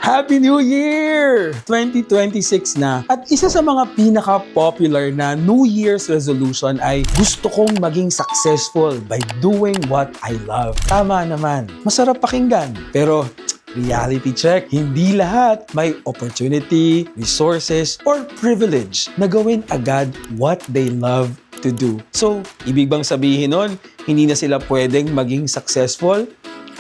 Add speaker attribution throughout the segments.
Speaker 1: Happy New Year! 2026 na. At isa sa mga pinaka-popular na New Year's resolution ay gusto kong maging successful by doing what I love. Tama naman. Masarap pakinggan. Pero reality check, hindi lahat may opportunity, resources, or privilege na gawin agad what they love to do. So, ibig bang sabihin nun, hindi na sila pwedeng maging successful?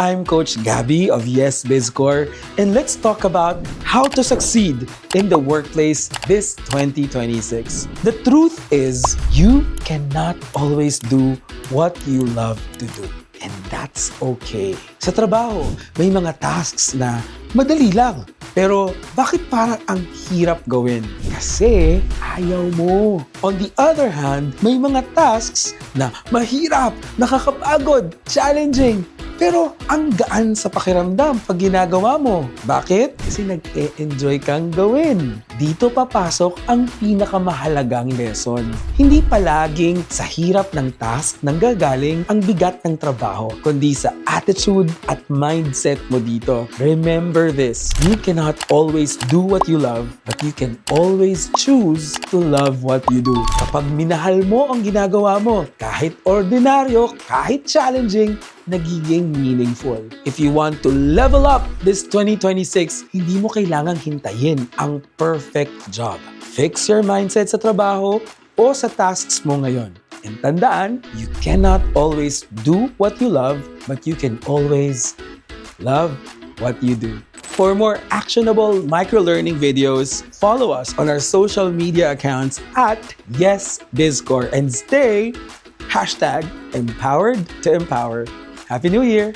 Speaker 1: I'm Coach Gabby of Yes BizCore, and let's talk about how to succeed in the workplace this 2026. The truth is, you cannot always do what you love to do. And that's okay. Sa trabaho, may mga tasks na madali lang. Pero bakit parang ang hirap gawin? Kasi ayaw mo. On the other hand, may mga tasks na mahirap, nakakapagod, challenging. Pero ang gaan sa pakiramdam pag ginagawa mo. Bakit? Kasi nag-e-enjoy kang gawin. Dito papasok ang pinakamahalagang lesson. Hindi palaging sa hirap ng task nanggagaling ang bigat ng trabaho, kundi sa attitude at mindset mo dito. Remember this, you cannot always do what you love, but you can always choose to love what you do. Kapag minahal mo ang ginagawa mo, kahit ordinaryo, kahit challenging, nagiging meaningful. If you want to level up this 2026, hindi mo kailangang hintayin ang perfect job. Fix your mindset sa trabaho o sa tasks mo ngayon. And tandaan, you cannot always do what you love, but you can always love what you do. For more actionable micro-learning videos, follow us on our social media accounts at YesBizCore and stay #empowered to empower. Happy New Year!